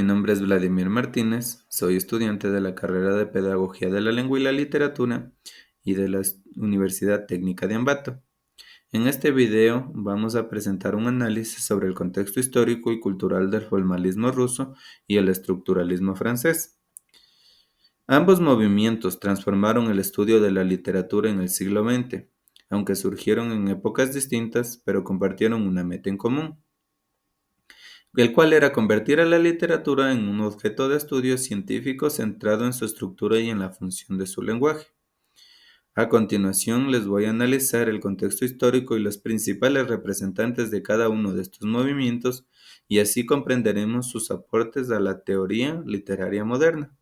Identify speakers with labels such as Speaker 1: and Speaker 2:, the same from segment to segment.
Speaker 1: nombre es Vladimir Martínez, soy estudiante de la carrera de Pedagogía de la Lengua y la Literatura y de la Universidad Técnica de Ambato. En este video vamos a presentar un análisis sobre el contexto histórico y cultural del formalismo ruso y el estructuralismo francés. Ambos movimientos transformaron el estudio de la literatura en el siglo XX, aunque surgieron en épocas distintas, pero compartieron una meta en común, el cual era convertir a la literatura en un objeto de estudio científico centrado en su estructura y en la función de su lenguaje. A continuación les voy a analizar el contexto histórico y los principales representantes de cada uno de estos movimientos, y así comprenderemos sus aportes a la teoría literaria moderna.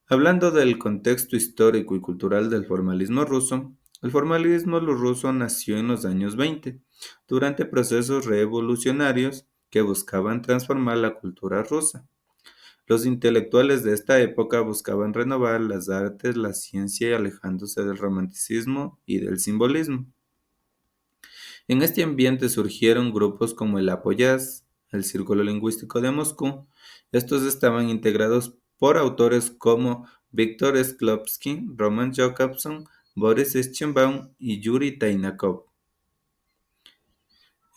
Speaker 1: Hablando del contexto histórico y cultural del formalismo ruso, el formalismo ruso nació en los años 20, durante procesos revolucionarios que buscaban transformar la cultura rusa. Los intelectuales de esta época buscaban renovar las artes, la ciencia y alejándose del romanticismo y del simbolismo. En este ambiente surgieron grupos como el Apoyaz, el Círculo Lingüístico de Moscú. Estos estaban integrados por autores como Víctor Shklovsky, Roman Jakobson, Boris Schönbaum y Yuri Tynakov.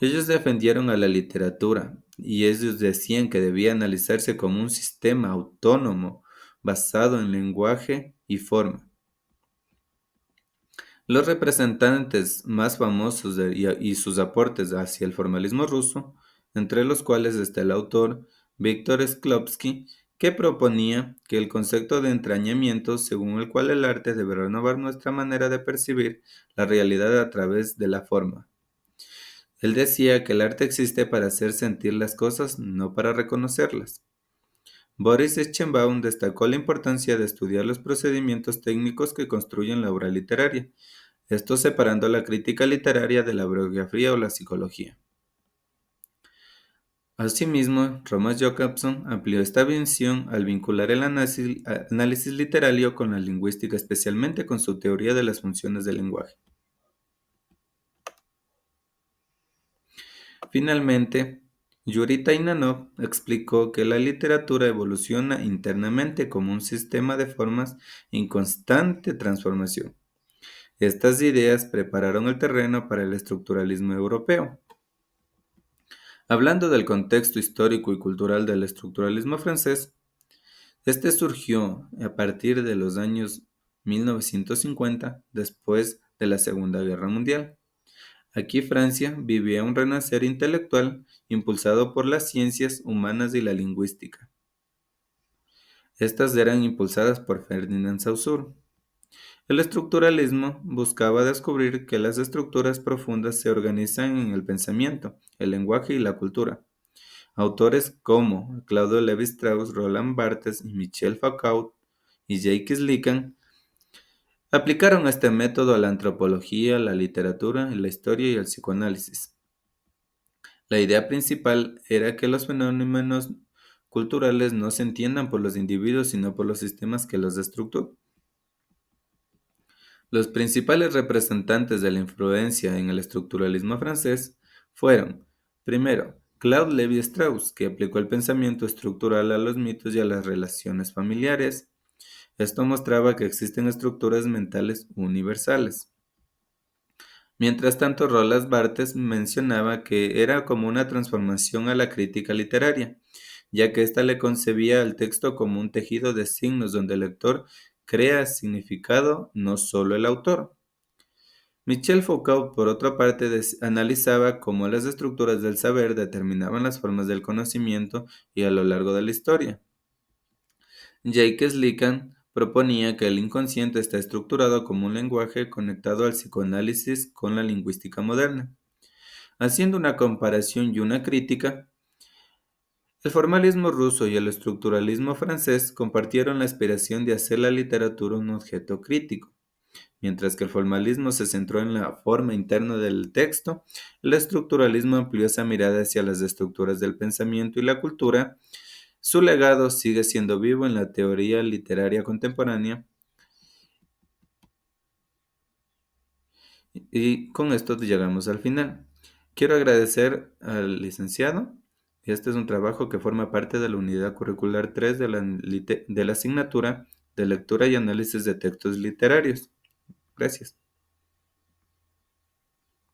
Speaker 1: Ellos defendieron a la literatura y ellos decían que debía analizarse como un sistema autónomo basado en lenguaje y forma. Los representantes más famosos y sus aportes hacia el formalismo ruso, entre los cuales está el autor Víctor Shklovsky, que proponía que el concepto de entrañamiento, según el cual el arte debe renovar nuestra manera de percibir la realidad a través de la forma. Él decía que el arte existe para hacer sentir las cosas, no para reconocerlas. Boris Schönbaum destacó la importancia de estudiar los procedimientos técnicos que construyen la obra literaria, esto separando la crítica literaria de la biografía o la psicología. Asimismo, Thomas Jacobson amplió esta visión al vincular el análisis literario con la lingüística, especialmente con su teoría de las funciones del lenguaje. Finalmente, Yuri Tainanov explicó que la literatura evoluciona internamente como un sistema de formas en constante transformación. Estas ideas prepararon el terreno para el estructuralismo europeo. Hablando del contexto histórico y cultural del estructuralismo francés, este surgió a partir de los años 1950, después de la Segunda Guerra Mundial. Aquí Francia vivía un renacer intelectual impulsado por las ciencias humanas y la lingüística. Estas eran impulsadas por Ferdinand Saussure. El estructuralismo buscaba descubrir que las estructuras profundas se organizan en el pensamiento, el lenguaje y la cultura. Autores como Claude Lévi-Strauss, Roland Barthes, Michel Foucault y Jacques Lacan aplicaron este método a la antropología, la literatura, la historia y el psicoanálisis. La idea principal era que los fenómenos culturales no se entiendan por los individuos, sino por los sistemas que los estructuran. Los principales representantes de la influencia en el estructuralismo francés fueron, primero, Claude Lévi-Strauss, que aplicó el pensamiento estructural a los mitos y a las relaciones familiares. Esto mostraba que existen estructuras mentales universales. Mientras tanto, Roland Barthes mencionaba que era como una transformación a la crítica literaria, ya que ésta le concebía al texto como un tejido de signos donde el lector crea significado, no solo el autor. Michel Foucault, por otra parte, analizaba cómo las estructuras del saber determinaban las formas del conocimiento y a lo largo de la historia. Jacques Lacan proponía que el inconsciente está estructurado como un lenguaje conectado al psicoanálisis con la lingüística moderna. Haciendo una comparación y una crítica, el formalismo ruso y el estructuralismo francés compartieron la aspiración de hacer la literatura un objeto crítico. Mientras que el formalismo se centró en la forma interna del texto, el estructuralismo amplió esa mirada hacia las estructuras del pensamiento y la cultura. Su legado sigue siendo vivo en la teoría literaria contemporánea. Y con esto llegamos al final. Quiero agradecer al licenciado y este es un trabajo que forma parte de la unidad curricular 3 de la asignatura de lectura y análisis de textos literarios. Gracias.